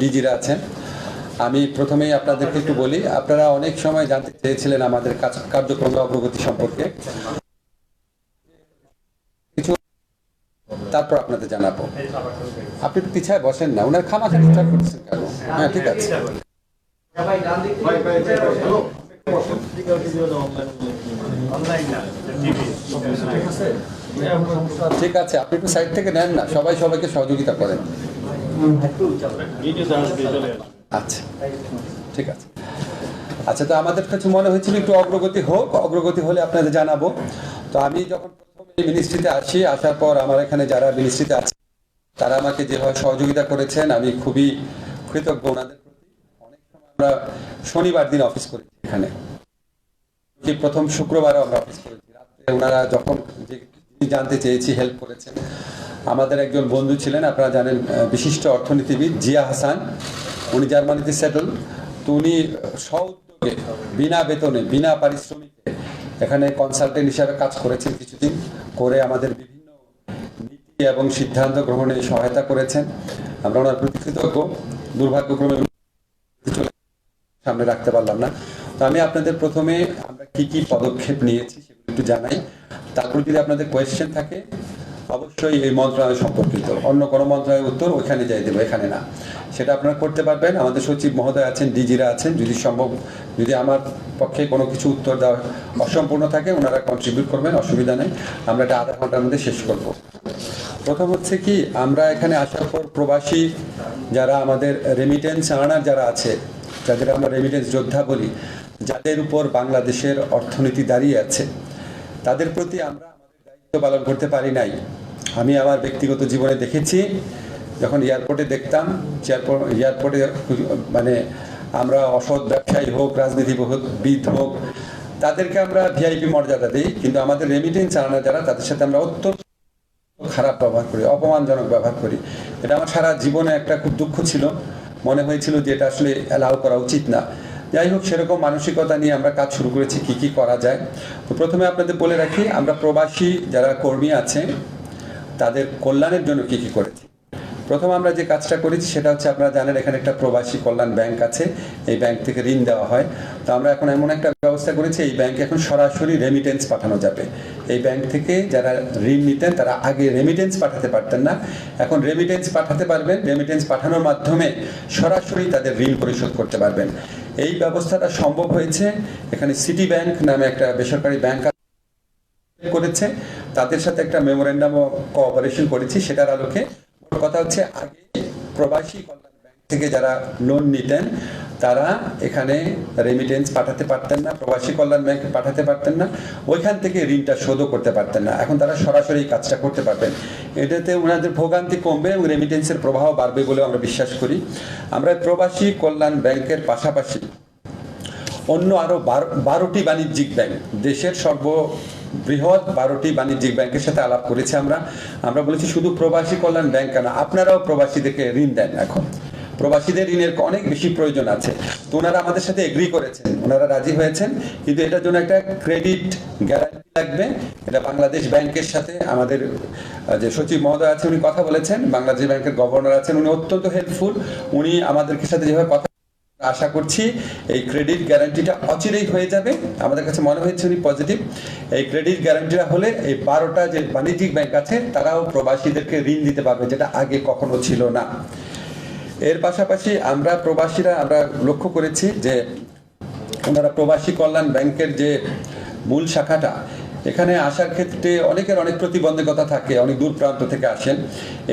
ডিজিরা আছেন। আমি প্রথমেই আপনাদেরকে একটু বলি, আপনারা অনেক সময় জানতে চেয়েছিলেন আমাদের কার্যক্রম অগ্রগতি সম্পর্কে, কিছু তারপর আপনাদের জানাবো। আপনি একটু পিছায় বসেন না, ওনার খামাখা ডিস্টার্ব করছেন কেন? হ্যাঁ, ঠিক আছে, ঠিক আছে, আপনি একটু সাইড থেকে নেন না, সবাই সবাইকে সহযোগিতা করেন। আচ্ছা, ঠিক আছে। আচ্ছা, তো আমাদের কাছে মনে হয়েছিল একটু অগ্রগতি হোক, অগ্রগতি হলে আপনাদের জানাবো। তো আমি যখন প্রথমে মিনিস্ট্রিতে আসি, আসার পর আমার এখানে যারা মিনিস্ট্রিতে আছে তারা আমাকে যেভাবে সহযোগিতা করেছেন আমি খুবই কৃতজ্ঞ ওনাদের প্রতি। অনেক সময় আমরা শনিবার দিন অফিস করেছি এখানে, প্রথম শুক্রবারও আমরা অফিস করেছি। রাত্রে ওনারা যখন যে জানতে চেয়েছি হেল্প করেছেন। আমাদের একজন বন্ধু ছিলেন, আপনারা জানেন, বিশিষ্ট অর্থনীতিবিদ জিয়া হাসান, উনি জার্মানিতে সেটেল। তো উনি স্ব-উদ্যোগে বিনা বেতনে বিনা পারিশ্রমিকে এখানে কনসালটেন্ট হিসাবে কাজ করেছেন কিছুদিন, করে আমাদের বিভিন্ন নীতি এবং সিদ্ধান্ত গ্রহণে সহায়তা করেছেন। আমরা ওনার প্রতি কৃতজ্ঞ। দুর্ভাগ্যক্রমে সামনে রাখতে পারলাম না। তো আমি আপনাদের প্রথমে আমরা কি কি পদক্ষেপ নিয়েছি সেগুলো একটু জানাই, তারপর যদি আপনাদের কোয়েশ্চেন থাকে অবশ্যই এই মন্ত্রণালয় সম্পর্কিত, অন্য কোনো মন্ত্রণালয়ের উত্তর ওইখানে যাই দেবো, এখানে না, সেটা আপনারা করতে পারবেন। আমাদের সচিব মহোদয় আছেন, ডিজিরা আছেন, যদি সম্ভব, যদি আমার পক্ষে কোনো কিছু উত্তর দেওয়া অসম্পূর্ণ থাকে ওনারা কন্ট্রিবিউট করবেন, অসুবিধা নেই। আমরা এটা আধা ঘন্টার মধ্যে শেষ করব। প্রথম হচ্ছে কি, আমরা এখানে আসার পর প্রবাসী যারা আমাদের রেমিটেন্স আর্নার যারা আছে, যাদের আমরা রেমিটেন্স যোদ্ধা বলি, যাদের উপর বাংলাদেশের অর্থনীতি দাঁড়িয়ে আছে, তাদের প্রতি আমরা আমাদের দায়িত্ব পালন করতে পারি নাই। আমি আমার ব্যক্তিগত জীবনে দেখেছি, যখন এয়ারপোর্টে দেখতাম, এয়ারপোর্টে মানে আমরা অসৎ ব্যবসায়ী হোক, রাজনীতিবিদ হোক, তাদেরকে আমরা ভিআইপি মর্যাদা দিই, কিন্তু আমাদের রেমিটেন্স আর্নার যারা, তাদের সাথে আমরা অত্যন্ত খারাপ ব্যবহার করি, অপমানজনক ব্যবহার করি। এটা আমার সারা জীবনে একটা খুব দুঃখ ছিল, মনে হয়েছিল যে এটা আসলে অ্যালাউ করা উচিত না। যাই হোক, সেরকম মানসিকতা নিয়ে আমরা কাজ শুরু করেছি, কি কি করা যায়। তো প্রথমে আপনাদের বলে রাখি, আমরা প্রবাসী যারা কর্মী আছে তাদের কল্যাণের জন্য কি কি করেছি। প্রথম আমরা যে কাজটা করেছি সেটা হচ্ছে, আপনারা জানেন এখানে একটা প্রবাসী কল্যাণ ব্যাংক আছে, এই ব্যাংক থেকে ঋণ দেওয়া হয়। তো আমরা এখন এমন একটা ব্যবস্থা করেছি, এই ব্যাংকে এখন সরাসরি রেমিটেন্স পাঠানো যাবে। এই ব্যাংক থেকে যারা ঋণ নিতেন তারা আগে রেমিটেন্স পাঠাতে পারতেন না, এখন রেমিটেন্স পাঠাতে পারবেন। রেমিটেন্স পাঠানোর মাধ্যমে সরাসরি তাদের ঋণ পরিশোধ করতে পারবেন। এই ব্যবস্থাটা সম্ভব হয়েছে, এখানে সিটি ব্যাংক নামে একটা বেসরকারি ব্যাংক করেছে, তাদের সাথে একটা মেমোরেন্ডাম অফ কোঅপারেশন করেছি। সেটার আলোকে কথা হচ্ছে, আগে প্রবাসী কল্যাণ ব্যাংক থেকে যারা লোন নিতেন তারা এখানে রেমিটেন্স পাঠাতে পারতেন না, প্রবাসী কল্যাণ ব্যাংকে পাঠাতে পারতেন না, ওইখান থেকে ঋণটা শোধও করতে পারতেন না। এখন তারা সরাসরি এই কাজটা করতে পারবেন। এটাতে ওনাদের ভোগান্তি কমবে এবং রেমিটেন্সের প্রবাহ বাড়বে বলে আমরা বিশ্বাস করি। আমরা প্রবাসী কল্যাণ ব্যাংকের পাশাপাশি অন্য আরো 12টি বাণিজ্যিক ব্যাংক, দেশের বৃহৎ 12টি বাণিজ্যিক ব্যাংকের সাথে আলাপ করেছি। আমরা বলেছি শুধু প্রবাসী কল্যাণ ব্যাংক না, আপনারাও প্রবাসীদেরকে ঋণ দেন। এখন প্রবাসীদের ঋণের অনেক বেশি প্রয়োজন আছে। তো ওনারা আমাদের সাথে এগ্রি করেছেন, ওনারা রাজি হয়েছেন, কিন্তু এটার জন্য একটা ক্রেডিট গ্যারান্টি লাগবে। এটা বাংলাদেশ ব্যাংকের সাথে আমাদের যে সচিব মহোদয় আছে উনি কথা বলেছেন, বাংলাদেশ ব্যাংকের গভর্নর আছেন, উনি অত্যন্ত হেল্পফুল। উনি আমাদের সাথে যেভাবে কথা, আশা করছি এই ক্রেডিট গ্যারান্টিটা অচিরেই হয়ে যাবে। আমাদের কাছে মনে হয়েছে উনি পজিটিভ। এই ক্রেডিট গ্যারান্টিটা হলে এই 12টা যে বাণিজ্যিক ব্যাংক আছে তারাও প্রবাসীদেরকে ঋণ দিতে পারবে, যেটা আগে কখনো ছিল না। এর পাশাপাশি আমরা প্রবাসীরা আমরা লক্ষ্য করেছি যে ওনারা প্রবাসী কল্যাণ ব্যাংকের যে মূল শাখাটা, এখানে আসার ক্ষেত্রে অনেকের অনেক প্রতিবন্ধকতা থাকে, অনেক দূর প্রান্ত থেকে আসেন।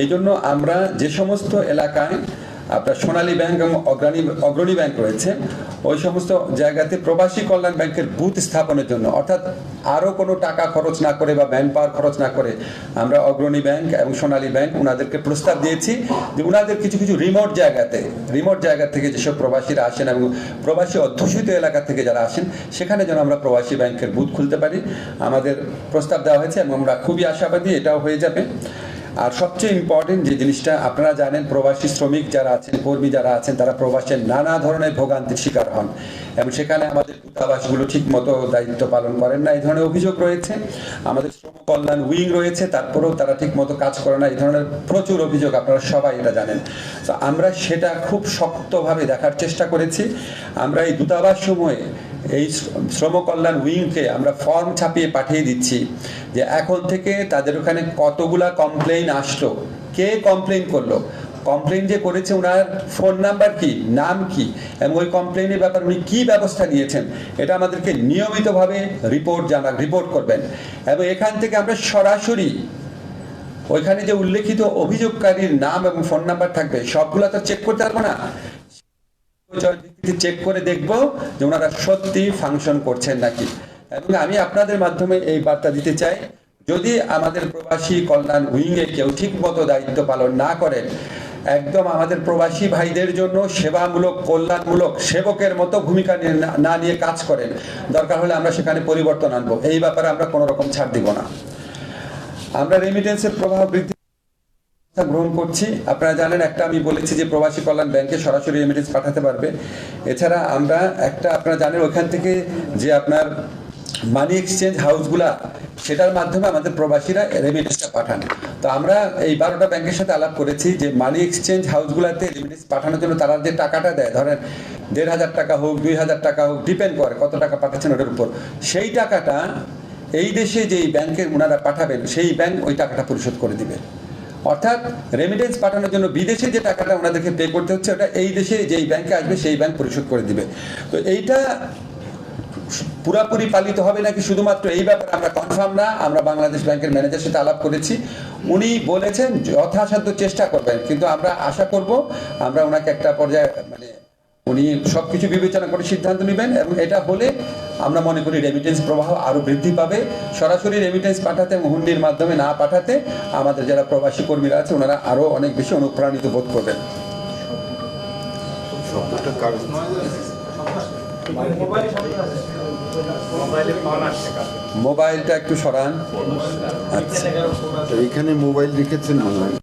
এই জন্য আমরা যে সমস্ত এলাকায় আপনার সোনালী ব্যাংক এবং অগ্রণী ব্যাংক রয়েছে, ওই সমস্ত জায়গাতে প্রবাসী কল্যাণ ব্যাংকের বুথ স্থাপনের জন্য, অর্থাৎ আরও কোনো টাকা খরচ না করে বা ম্যান পাওয়ার খরচ না করে, আমরা অগ্রণী ব্যাংক এবং সোনালী ব্যাংক ওনাদেরকে প্রস্তাব দিয়েছি যে ওনাদের কিছু কিছু রিমোট জায়গা থেকে যেসব প্রবাসীরা আসেন এবং প্রবাসী অধ্যুষিত এলাকা থেকে যারা আসেন, সেখানে যেন আমরা প্রবাসী ব্যাংকের বুথ খুলতে পারি। আমাদের প্রস্তাব দেওয়া হয়েছে এবং আমরা খুবই আশাবাদী এটাও হয়ে যাবে। আর সবচেয়ে ইম্পর্টেন্ট যে জিনিসটা আপনারা জানেন, প্রবাসী শ্রমিক যারা আছেন, কর্মী যারা আছেন, তারা প্রবাসের নানা ধরনের ভোগান্তির শিকার হন এবং সেখানে আমাদের দূতাবাসগুলো ঠিক মতো দায়িত্ব পালন করেন না, এই ধরনের অভিযোগ রয়েছে। আমাদের শ্রম কল্যাণ উইং রয়েছে, তারপরেও তারা ঠিক মতো কাজ করে না, এই ধরনের প্রচুর অভিযোগ, আপনারা সবাই এটা জানেন। তো আমরা সেটা খুব শক্তভাবে দেখার চেষ্টা করেছি। আমরা এই দূতাবাস সময়ে এই শ্রম কল্যাণ উইংকে আমরা ফর্ম ছাপিয়ে পাঠিয়ে দিচ্ছি যে এখন থেকে তাদের ওখানে কতগুলা কমপ্লেইন আসলো, কে কমপ্লেইন করলো, কমপ্লেইন যে করেছে ওনার ফোন নাম্বার কি, নাম কি, এবং ওই কমপ্লেইনের ব্যাপারে উনি কী ব্যবস্থা নিয়েছেন, এটা আমাদেরকে নিয়মিতভাবে রিপোর্ট করবেন। এবং এখান থেকে আমরা সরাসরি ওইখানে যে উল্লেখিত অভিযোগকারীর নাম এবং ফোন নাম্বার থাকবে সবগুলো তো চেক করতে পারবো না, চেক করে দেখব যে ওনারা সত্যি ফাংশন করছেন নাকি। এবং আমি আপনাদের মাধ্যমে এই বার্তা দিতে চাই, যদি আমাদের প্রবাসী কল্যাণ উইংয়ে কেউ ঠিক মতো দায়িত্ব পালন না করেন, একদম আমাদের প্রবাসী ভাইদের জন্য সেবামূলক কল্যাণমূলক সেবকের মতো ভূমিকা না নিয়ে কাজ করেন, দরকার হলে আমরা সেখানে পরিবর্তন আনবো, এই ব্যাপারে আমরা কোনো রকম ছাড় দিব না। আমরা রেমিটেন্সের প্রভাব বৃদ্ধি গ্রহণ করছি। আপনারা জানেন, একটা আমি বলেছি যে প্রবাসী কল্যাণ ব্যাংকে সরাসরি রেমিটেন্স পাঠাতে পারবে। এছাড়া আমরা একটা, আপনারা জানেন ওইখান থেকে যে আপনার মানি এক্সচেঞ্জ হাউসগুলা, সেটার মাধ্যমে আমাদের প্রবাসীরা রেমিটেন্সটা পাঠান। তো আমরা এই 12টা ব্যাংকের সাথে আলাপ করেছি যে মানি এক্সচেঞ্জ হাউসগুলাতে রেমিটেন্স পাঠানোর জন্য তারা যে টাকাটা দেয়, ধরেন 1,500 টাকা হোক, 2,000 টাকা হোক, ডিপেন্ড করে কত টাকা পাঠাচ্ছেন ওটার উপর, সেই টাকাটা এই দেশে যেই ব্যাংকে ওনারা পাঠাবেন সেই ব্যাংক ওই টাকাটা পরিশোধ করে দিবে। অর্থাৎ রেমিটেন্স পাঠানোর জন্য বিদেশে যে টাকাটা ওনাদেরকে পে করতে হচ্ছে, ওটা এই দেশে যেই ব্যাংকে আসবে সেই ব্যাংক পরিশোধ করে দিবে। তো এইটা পুরাপুরি পালিত হবে নাকি শুধুমাত্র এই ব্যাপারে আমরা কনফার্ম না। আমরা বাংলাদেশ ব্যাংকের ম্যানেজারের সাথে আলাপ করেছি, উনি বলেছেন যথাসাধ্য চেষ্টা করবেন, কিন্তু আমরা আশা করব আমরা ওনাকে একটা পর্যায়ে মানে উনি সবকিছু বিবেচনা করে সিদ্ধান্ত নেবেন, এবং এটা হলে আমরা মনে করি রেমিটেন্স প্রবাহ আরো বৃদ্ধি পাবে। সরাসরি রেমিটেন্স পাঠাতে এবং হুন্ডির মাধ্যমে না পাঠাতে আমাদের যারা প্রবাসী কর্মীরা আছে ওনারা আরো অনেক বেশি অনুপ্রাণিত বোধ করবেন। মোবাইলটা একটু সরান। আচ্ছা, এখানে মোবাইল রেখেছেন মনে হয়।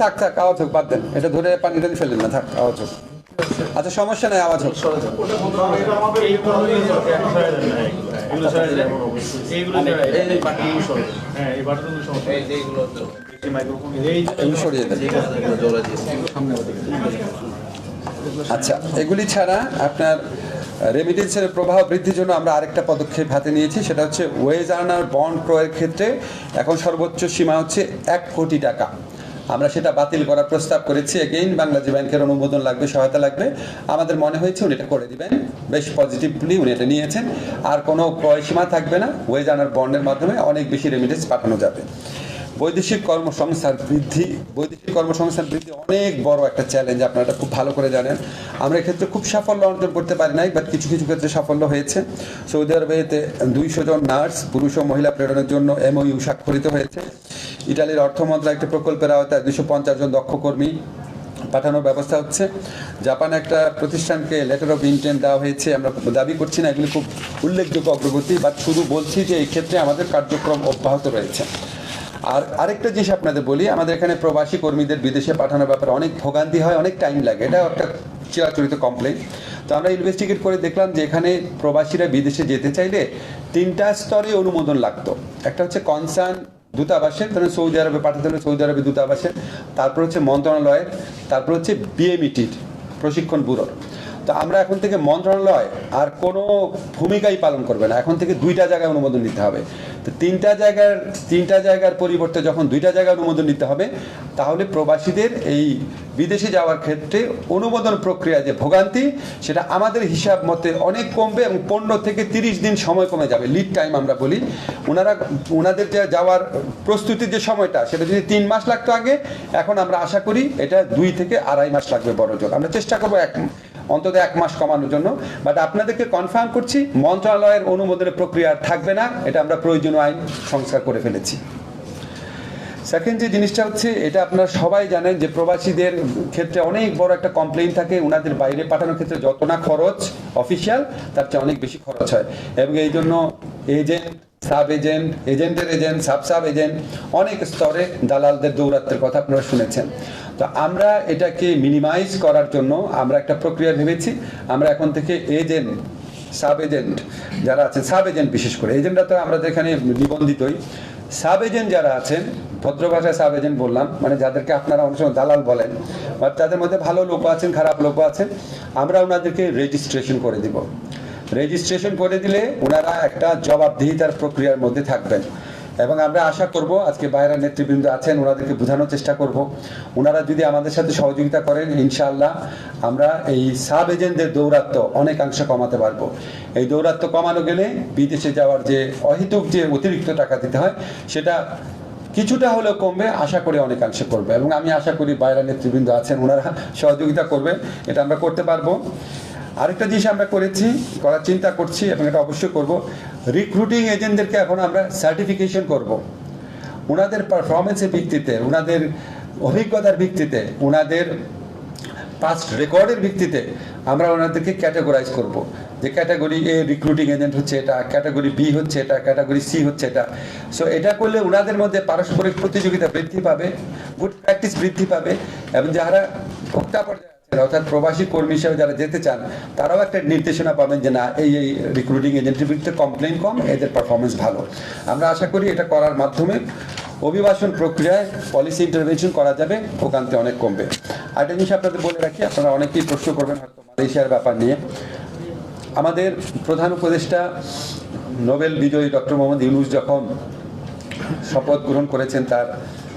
থাক থাক, আওয়াজ হোক, বাদ দেন, এটা ধরে পানি টানি ফেললেন না, থাক, আওয়াজ হোক। আচ্ছা, সমস্যা নাই, আওয়াজ হোক। আচ্ছা, এগুলি ছাড়া আপনার রেমিটেন্সের প্রবাহ বৃদ্ধির জন্য আমরা আরেকটা পদক্ষেপ হাতে নিয়েছি, সেটা হচ্ছে ওয়েজ আর্নার বন্ড ক্রয়ের ক্ষেত্রে এখন সর্বোচ্চ সীমা হচ্ছে 1 কোটি টাকা। আমরা সেটা বাতিল করার প্রস্তাব করেছি। এগেইন বাংলাদেশ ব্যাংকের অনুমোদন লাগবে, সহায়তা লাগবে। আমাদের মনে হয়েছে উনি এটা করে দিবেন, বেশ পজিটিভলি উনি এটা নিয়েছেন। আর কোনো ক্রয় সীমা থাকবে না, ওয়েজ আর্নার বন্ডের মাধ্যমে অনেক বেশি রেমিটেন্স পাঠানো যাবে। বৈদেশিক কর্মসংস্থান বৃদ্ধি অনেক বড় একটা চ্যালেঞ্জ, আপনারা এটা খুব ভালো করে জানেন। আমরা এক্ষেত্রে খুব সাফল্য অর্জন করতে পারি নাই, বাট কিছু কিছু ক্ষেত্রে সাফল্য হয়েছে। সৌদি আরবেতে 200 জন নার্স পুরুষ ও মহিলা প্রেরণের জন্য MOU স্বাক্ষরিত হয়েছে। ইটালির অর্থ মন্ত্রণালয় একটা প্রকল্পের আওতায় 250 জন দক্ষ কর্মী পাঠানোর ব্যবস্থা হচ্ছে। জাপানে একটা প্রতিষ্ঠানকে লেটার অফ ইন্টেন্ট দেওয়া হয়েছে। আমরা দাবি করছি না এগুলি খুব উল্লেখযোগ্য অগ্রগতি, বাট শুধু বলছি যে এই ক্ষেত্রে আমাদের কার্যক্রম অব্যাহত রয়েছে। আর আরেকটা জিনিস আপনাদের বলি, আমাদের এখানে প্রবাসী কর্মীদের বিদেশে পাঠানোর ব্যাপারে অনেক ভোগান্তি হয়, অনেক টাইম লাগে, এটা একটা চিরাচরিত কমপ্লেন। তো আমরা ইনভেস্টিগেট করে দেখলাম যে এখানে প্রবাসীরা বিদেশে যেতে চাইলে 3টা স্তরে অনুমোদন লাগতো। একটা হচ্ছে কনসার্ন দূতাবাসের, ধরেন সৌদি আরবে পাঠাতে হলে সৌদি আরবে দূতাবাসের, তারপর হচ্ছে মন্ত্রণালয়ের, তারপর হচ্ছে BMETর প্রশিক্ষণ ব্যুরোর। তো আমরা এখন থেকে মন্ত্রণালয় আর কোনো ভূমিকাই পালন করবে না, এখন থেকে 2টা জায়গায় অনুমোদন নিতে হবে। তো 3টা জায়গার পরিবর্তে যখন 2টা জায়গায় অনুমোদন নিতে হবে, তাহলে প্রবাসীদের এই বিদেশে যাওয়ার ক্ষেত্রে অনুমোদন প্রক্রিয়া যে ভোগান্তি, সেটা আমাদের হিসাব মতে অনেক কমবে এবং 15 থেকে 30 দিন সময় কমে যাবে। লিড টাইম আমরা বলি, ওনাদের যে যাওয়ার প্রস্তুতির যে সময়টা, সেটা যদি 3 মাস লাগতো আগে, এখন আমরা আশা করি এটা 2 থেকে 2.5 মাস লাগবে বড় জোর। আমরা চেষ্টা করবো অন্তত 1 মাস কমানোর জন্য। বাট আপনাদেরকে কনফার্ম করছি, মন্ত্রণালয়ের অনুমোদনের প্রক্রিয়া থাকবে না, এটা আমরা প্রয়োজনীয় আইন সংস্কার করে ফেলেছি। সেকেন্ড যে জিনিসটা হচ্ছে, এটা আপনারা সবাই জানেন যে প্রবাসীদের ক্ষেত্রে অনেক বড় একটা কমপ্লেইন থাকে, ওনাদের বাইরে পাঠানোর ক্ষেত্রে যত না খরচ অফিসিয়াল, তার চেয়ে অনেক বেশি খরচ হয়। এবং এই জন্য এজেন্ট, সাব এজেন্ট, এজেন্টের এজেন্ট, সাব এজেন্ট, অনেক স্তরে দালালদের দৌরাত্মের কথা আপনারা শুনেছেন। তো আমরা এটাকে মিনিমাইজ করার জন্য আমরা একটা প্রক্রিয়া ভেবেছি। আমরা এখন থেকে এজেন্ট, সাব এজেন্ট যারা আছেন, সাব এজেন্ট বিশেষ করে, এজেন্টরা তো আমরা এখানে নিবন্ধিতই, সাব এজেন্ট যারা আছেন, ভদ্র ভাষায় সাব এজেন্ট বললাম, মানে যাদেরকে আপনারা অনেক সময় দালাল বলেন, বা তাদের মধ্যে ভালো লোকও আছেন, খারাপ লোকও আছেন, আমরা ওনাদেরকে রেজিস্ট্রেশন করে দিব। রেজিস্ট্রেশন করে দিলে ওনারা একটা জবাবদিহিতার প্রক্রিয়ার মধ্যে থাকবেন। এবং আমরা আশা করব, আজকে বাইরের নেতৃবৃন্দ আছেন, ওনাদেরকে বোঝানোর চেষ্টা করব, ওনারা যদি আমাদের সাথে সহযোগিতা করেন, ইনশাআল্লাহ আমরা এই সাব এজেন্টদের দৌরাত্ম্য অনেকাংশে কমাতে পারবো। এই দৌরাত্ম্য কমানো গেলে বিদেশে যাওয়ার যে অহেতুক যে অতিরিক্ত টাকা দিতে হয়, সেটা কিছুটা হলেও কমবে, আশা করি অনেকাংশে করবে। এবং আমি আশা করি বাইরের নেতৃবৃন্দ আছেন, ওনারা সহযোগিতা করবে, এটা আমরা করতে পারবো। আরেকটা জিনিস আমরা করার চিন্তা করছি, এবং এটা অবশ্যই করব, রিক্রুটিং এজেন্টদেরকে এখন আমরা সার্টিফিকেশন করব। ওনাদের পারফরমেন্সের ভিত্তিতে, ওনাদের অভিজ্ঞতার ভিত্তিতে, ওনাদের পাস্ট রেকর্ডের ভিত্তিতে আমরা ওনাদেরকে ক্যাটাগরাইজ করব, যে ক্যাটাগরি এ রিক্রুটিং এজেন্ট হচ্ছে এটা, ক্যাটাগরি বি হচ্ছে এটা, ক্যাটাগরি সি হচ্ছে এটা। সো এটা করলে ওনাদের মধ্যে পারস্পরিক প্রতিযোগিতা বৃদ্ধি পাবে, গুড প্র্যাকটিস বৃদ্ধি পাবে, এবং যারা ভোক্তা পর্যায়ে আছেন, অর্থাৎ প্রবাসী কর্মী হিসেবে যারা যেতে চান, তারাও একটা নির্দেশনা পাবেন যে না, এই রিক্রুটিং এজেন্টের বিরুদ্ধে কমপ্লেন কম, এদের পারফরমেন্স ভালো। আমরা আশা করি এটা করার মাধ্যমে অভিবাসন প্রক্রিয়ায় পলিসি ইন্টারভেনশন করা যাবে, ভোগান্তি অনেক কমবে। আরেকটা জিনিস আপনাদের বলে রাখি, আপনারা অনেকেই প্রশ্ন করবেন হয়তো মালয়েশিয়ার ব্যাপার নিয়ে। আমাদের প্রধান উপদেষ্টা নোবেল বিজয়ী ডক্টর মোহাম্মদ ইউনূস যখন শপথ গ্রহণ করেছেন, তার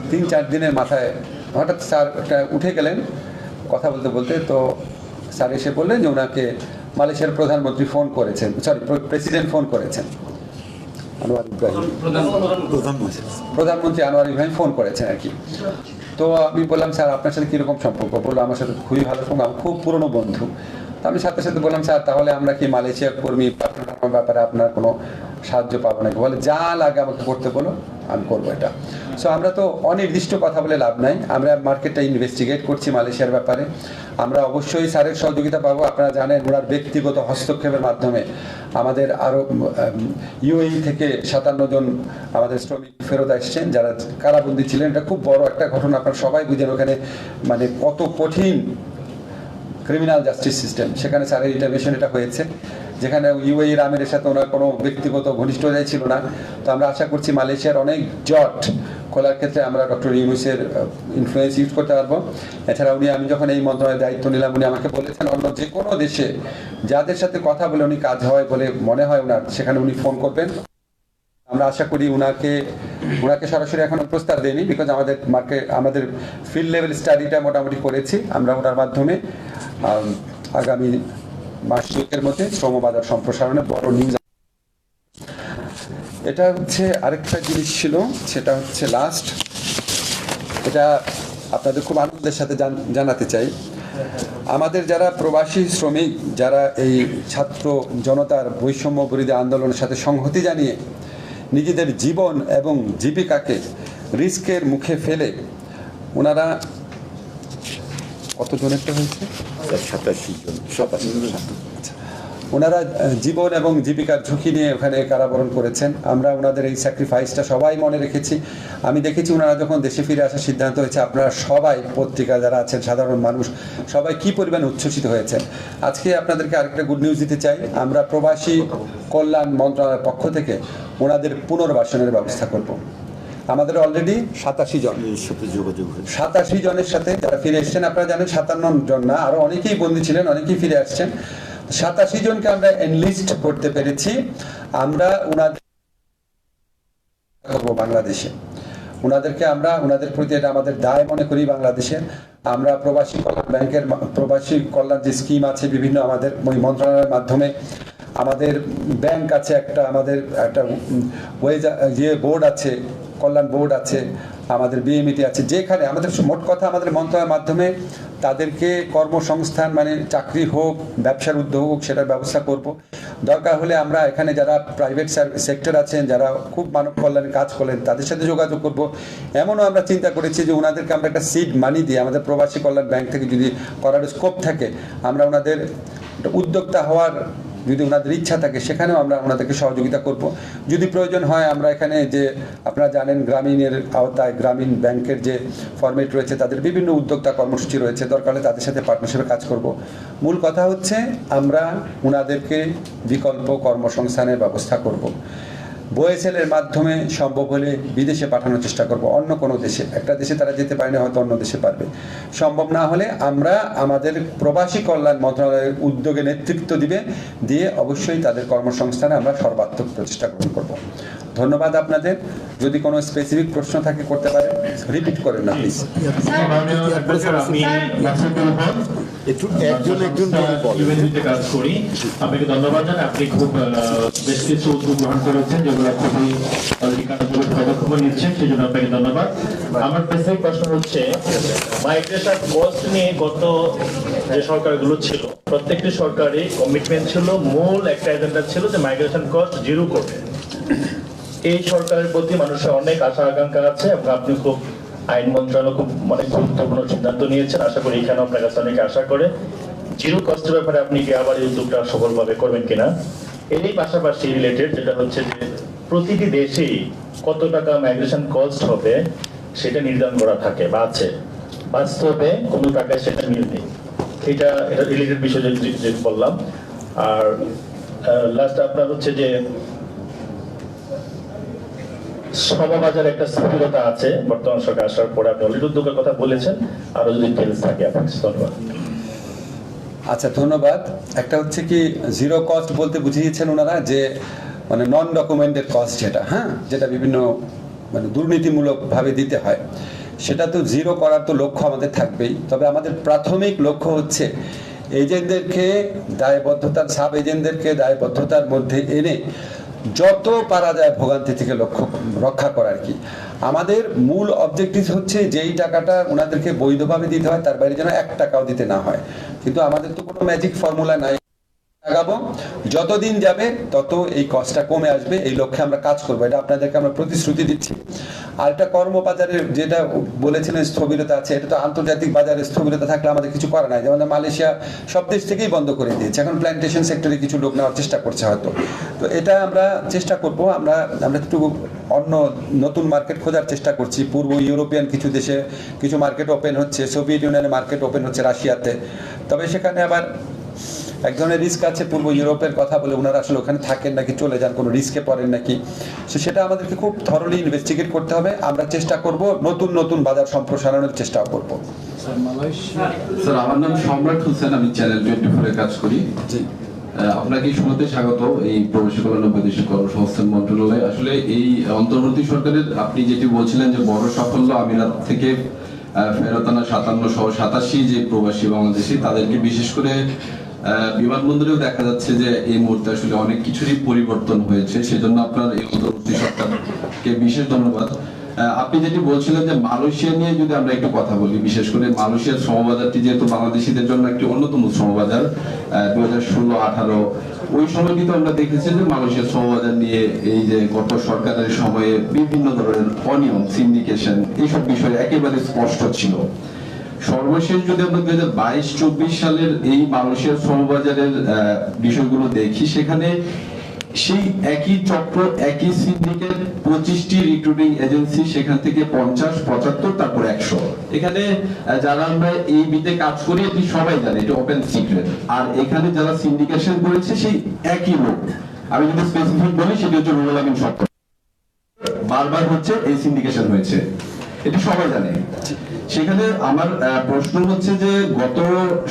3-4 দিনের মাথায় হঠাৎ স্যার উঠে গেলেন কথা বলতে বলতে। তো স্যার এসে বললেন যে ওনাকে মালয়েশিয়ার প্রধানমন্ত্রী ফোন করেছেন, প্রেসিডেন্ট ফোন করেছেন, আনোয়ার ইব্রাহিম, প্রধানমন্ত্রী আনোয়ার ইব্রাহিম ফোন করেছেন আর কি। তো আমি বললাম, স্যার আপনার সাথে কীরকম সম্পর্ক? বললো, আমার সাথে খুবই ভালো সম্পর্ক, আমার খুব পুরনো বন্ধু। তো আমি সাথে সাথে বললাম, স্যার তাহলে আমরা কি মালয়েশিয়ার কর্মী পাঠানোর ব্যাপারে আপনার কোনো সাহায্য পাবো নাকি? বলে, যা লাগে আমাকে করতে বলো, আমি করবো এটা। সো আমরা তো অনির্দিষ্ট কথা বলে লাভ নাই, আমরা মার্কেটটা ইনভেস্টিগেট করছি মালয়েশিয়ার ব্যাপারে। আমরা অবশ্যই স্যারের সহযোগিতা পাবো। আপনারা জানেন ওনার ব্যক্তিগত হস্তক্ষেপের মাধ্যমে আমাদের আরও ইউএই থেকে 57 জন আমাদের শ্রমিক ফেরত আসছেন যারা কারাবন্দী ছিলেন। এটা খুব বড় একটা ঘটনা, আপনারা সবাই বুঝেন ওখানে মানে কত কঠিন ক্রিমিনাল জাস্টিস সিস্টেম, সেখানে স্যারের ইন্টারভেনশন এটা হয়েছে, যেখানে ইউএইর আমিরের সাথে ওনার কোনো ব্যক্তিগত ঘনিষ্ঠতাই ছিল না। তো আমরা আশা করছি মালয়েশিয়ার অনেক জট খোলার ক্ষেত্রে আমরা ডক্টর ইউনূসের ইনফ্লুয়েন্স ইউজ করতে পারবো। এছাড়া আমি যখন এই মন্ত্রণালয়ের দায়িত্ব নিলাম, উনি আমাকে বলেছেন অন্য যে কোনো দেশে যাদের সাথে কথা বলে উনি কাজ হয় বলে মনে হয় ওনার, সেখানে উনি ফোন করবেন। আমরা আশা করি ওনাকে সরাসরি এখন প্রস্তাব দেয়নি, বিকজ আমাদের ফিল্ড লেভেল স্টাডিটা মোটামুটি করেছি আমরা ওনার মাধ্যমে। আগামী মাস 2 মধ্যে শ্রমবাজার সম্প্রসারণে বড় নিউজ। এটা হচ্ছে আরেকটা জিনিস ছিল, সেটা হচ্ছে লাস্ট, এটা আপনাদের খুব আনন্দের সাথে জানাতে চাই। আমাদের যারা প্রবাসী শ্রমিক, যারা এই ছাত্র জনতার বৈষম্য বিরোধী আন্দোলনের সাথে সংহতি জানিয়ে নিজেদের জীবন এবং জীবিকাকে রিস্কের মুখে ফেলে ওনারা কতজন একটা হয়েছে 87 জন ওনারা জীবন এবং জীবিকার ঝুঁকি নিয়ে ওখানে কারাবরণ করেছেন। আমরা ওনাদের এই স্যাক্রিফাইসটা সবাই মনে রেখেছি। আমি দেখেছি ওনারা যখন দেশে ফিরে আসার সিদ্ধান্ত হয়েছে, আপনারা সবাই, পত্রিকা যারা আছেন, সাধারণ মানুষ সবাই কী পরিমাণ উচ্ছ্বসিত হয়েছেন। আজকে আপনাদেরকে আরেকটা গুড নিউজ দিতে চাই, আমরা প্রবাসী কল্যাণ মন্ত্রণালয়ের পক্ষ থেকে ওনাদের পুনর্বাসনের ব্যবস্থা করব। আমাদের অলরেডি 87 জনের সাথে যারা ফিরে এসছেন, আপনারা জানেন 57 জন না, আরও অনেকেই বন্দী ছিলেন, অনেকেই ফিরে আসছেন। 87 জনকে আমরা এনলিস্ট করতে পেরেছি। আমরা ওনাদের বাংলাদেশে ওনাদেরকে আমরা ওনাদের প্রতি এটা আমাদের দায় মনে করি। বাংলাদেশে আমরা প্রবাসী কল্যাণ ব্যাংকের প্রবাসী কল্যাণ যে স্কিম আছে বিভিন্ন আমাদের ওই মন্ত্রণালয়ের মাধ্যমে, আমাদের ব্যাংক আছে একটা, আমাদের একটা ওয়েজ বোর্ড আছে কল্যাণ বোর্ড আছে, আমাদের বিএমইটি আছে, যেখানে আমাদের মোট কথা আমাদের মন্ত্রণালয়ের মাধ্যমে তাদেরকে কর্মসংস্থান মানে চাকরি হোক, ব্যবসার উদ্যোগ হোক, সেটার ব্যবস্থা করব। দরকার হলে আমরা এখানে যারা প্রাইভেট সেক্টর আছেন, যারা খুব মানব কল্যাণের কাজ করেন, তাদের সাথে যোগাযোগ করব। এমনও আমরা চিন্তা করেছি যে ওনাদেরকে আমরা একটা সিড মানি দিয়ে আমাদের প্রবাসী কল্যাণ ব্যাংক থেকে যদি করার স্কোপ থাকে, আমরা ওনাদের উদ্যোক্তা হওয়ার যদি ওনাদের ইচ্ছা থাকে সেখানেও আমরা ওনাদেরকে সহযোগিতা করব। যদি প্রয়োজন হয় আমরা এখানে যে আপনারা জানেন গ্রামীণের আওতায় গ্রামীণ ব্যাংকের যে ফরম্যাট রয়েছে, তাদের বিভিন্ন উদ্যোক্তা কর্মসূচি রয়েছে, দরকার হলে তাদের সাথে পার্টনারশিপে কাজ করব। মূল কথা হচ্ছে আমরা ওনাদেরকে বিকল্প কর্মসংস্থানের ব্যবস্থা করব। বয়েসেলের মাধ্যমে সম্ভব হলে বিদেশে পাঠানোর চেষ্টা করব, অন্য কোনো দেশে। একটা দেশে তারা যেতে পারে না, হয়তো অন্য দেশে পারবে। সম্ভব না হলে আমরা আমাদের প্রবাসী কল্যাণ মন্ত্রণালয়ের উদ্যোগে নেতৃত্ব দিয়ে অবশ্যই তাদের কর্মসংস্থানে আমরা সর্বাত্মক প্রচেষ্টা গ্রহণ করব। ধন্যবাদ আপনাদের। যদি কোনো স্পেসিফিক প্রশ্ন থাকে করতে পারেন, রিপিট করেন না প্লিজ। একটু একজন করে বলেন। ইউএনজিতে কাজ করি। আপনাকে ধন্যবাদ জানাই। আপনি খুব বেশ কিছু উদ্যোগ গ্রহণ করেছেন, যেগুলো খুবই কার্যকরী পদক্ষেপ নিচ্ছেন, সেই জন্য আপনাকে ধন্যবাদ। আমার স্পেসিফিক প্রশ্ন হচ্ছে, মাইগ্রেশন কস্ট নিয়ে গত যে সরকারগুলো ছিল, প্রত্যেকটি সরকারই কমিটমেন্ট ছিল, মূল একটা এজেন্ডা ছিল যে মাইগ্রেশন কস্ট জিরো করবে। এই সরকারের প্রতি মানুষের অনেক আশা আকাঙ্ক্ষা আছে এবং আপনি খুব আইন মন্ত্রণালয় খুব গুরুত্বপূর্ণ সিদ্ধান্ত নিয়েছেন। আশা করি এখানে আপনার কাছে অনেকে আশা করে জিরো কস্টের ব্যাপারে আপনি কি আবার এই উদ্যোগটা সফলভাবে করবেন কিনা। এরই পাশাপাশি রিলেটেড যেটা হচ্ছে যে প্রতিটি দেশেই কত টাকা মাইগ্রেশন কস্ট হবে সেটা নির্ধারণ করা থাকে বা আছে, বাস্তবে কোনো টাকায় সেটা মিল নেই। এটা রিলেটেড বিষয় যে বললাম। আর লাস্ট আপনার হচ্ছে যে শ্রমবাজারে একটা স্থিরতা আছে বর্তমান সরকার আসার পরে, আপনি অলরেডি উদ্যোগের কথা বলেছেন, আরো যদি ডিটেইলস থাকে আপনাকে ধন্যবাদ। আচ্ছা, ধন্যবাদ। একটা হচ্ছে কি জিরো কস্ট বলতে বুঝিয়েছেন ওনারা যে মানে নন ডকুমেন্টেড কস্ট, যেটা বিভিন্ন মানে দুর্নীতিমূলকভাবে দিতে হয়, সেটা তো জিরো করার তো লক্ষ্য আমাদের থাকবেই। তবে আমাদের প্রাথমিক লক্ষ্য হচ্ছে এজেন্টদেরকে দায়বদ্ধতার, সাব এজেন্টদেরকে দায়বদ্ধতার মধ্যে এনে যত পারা যায় ভোগান্তি থেকে রক্ষা করার কি। আমাদের মূল অবজেক্টিভ হচ্ছে যেই টাকাটা ওনাদেরকে বৈধভাবে দিতে হয় তার বাইরে যেন 1 টাকাও দিতে না হয়। কিন্তু আমাদের তো কোনো ম্যাজিক ফর্মুলা নাই, লাগাবো, যতদিন যাবে তত এই কস্টটা কমে আসবে, এই লক্ষ্যে আমরা কাজ করবো। এটা আপনাদেরকে আমরা প্রতিশ্রুতি দিচ্ছি। আর একটা কর্মবাজারের যেটা বলেছিলেন স্থবিরতা আছে, এটা তো আন্তর্জাতিক বাজারে স্থবিরতা থাকলে আমাদের কিছু করা নাই। যেমন মালয়েশিয়া সব দেশ থেকেই বন্ধ করে দিয়েছে, এখন প্ল্যান্টেশন সেক্টরে কিছু লোক নেওয়ার চেষ্টা করছে হয়তো। তো এটা আমরা চেষ্টা করব, আমরা একটু অন্য নতুন মার্কেট খোঁজার চেষ্টা করছি। পূর্ব ইউরোপিয়ান কিছু দেশে কিছু মার্কেট ওপেন হচ্ছে, সোভিয়েত ইউনিয়নের মার্কেট ওপেন হচ্ছে রাশিয়াতে। তবে সেখানে আবার এক ধরনের রিস্ক আছে। পূর্ব ইউরোপের কথা বলে ওনারা আসলে ওখানে থাকেন নাকি চলে যান, কোনো রিস্কে পড়েন নাকি, সেটা আমাদেরকে খুব থরলি ইনভেস্টিগেট করতে হবে। আমরা চেষ্টা করব নতুন বাজার সম্প্রসারণের চেষ্টাও করব। স্যার, আমার নাম সম্রাট হোসেন, আমি চ্যানেল 24 কাজ করি। জি, আপনাকে শুরুতে স্বাগত এই প্রবাসী কল্যাণ ও বৈদেশিক কর্মসংস্থান মন্ত্রণালয়। আসলে এই অন্তর্বর্তী সরকারের আপনি যেটি বলছিলেন যে বড় সাফল্য আমিরাত থেকে ফেরত আনা 57 সহ 87 যে প্রবাসী বাংলাদেশী, তাদেরকে বিশেষ করে বিমানবন্দরেও দেখা যাচ্ছে যে এই মুহূর্তে আসলে অনেক কিছুরই পরিবর্তন হয়েছে। সেজন্য আপনার এই অন্তর্বর্তী সরকারকে বিশেষ ধন্যবাদ। আপনি যেটি বলছিলেন যে মালয়েশিয়া নিয়ে যদি আমরা একটু কথা বলি, বিশেষ করে মালয়েশিয়ার শ্রমবাজারটি যেহেতু বাংলাদেশিদের জন্য একটি অন্যতম শ্রমবাজার, 2016-18 ওই সময়টিতে আমরা দেখেছি যে মালয়েশিয়ার শ্রমবাজার নিয়ে এই যে গত সরকারের সময়ে বিভিন্ন ধরনের অনিয়ম, সিন্ডিকেশন, এইসব বিষয় একেবারে স্পষ্ট ছিল। সর্বশেষ যদি আমরা 2022-24 সালের এই মালয়েশিয়ার শ্রমবাজারের বিষয়গুলো দেখি, সেখানে সেই একই চক্র, একই সিন্ডিকেট, 25টি রিক্রুটিং এজেন্সি, সেখান থেকে 50, 75, তারপর 100। এখানে যারা আমরা এই বিতে কাজ করি এটি সবাই জানে, এটা ওপেন সিক্রেট। আর এখানে যারা সিন্ডিকেশন করেছে সেই একই লোক। আমি যদি স্পেসিফিক বলি সেটি হচ্ছে রুহুল আমিন সরকার, বারবার হচ্ছে এই সিন্ডিকেশন হয়েছে, এটি সবাই জানে। সেখানে আমার প্রশ্ন হচ্ছে যে গত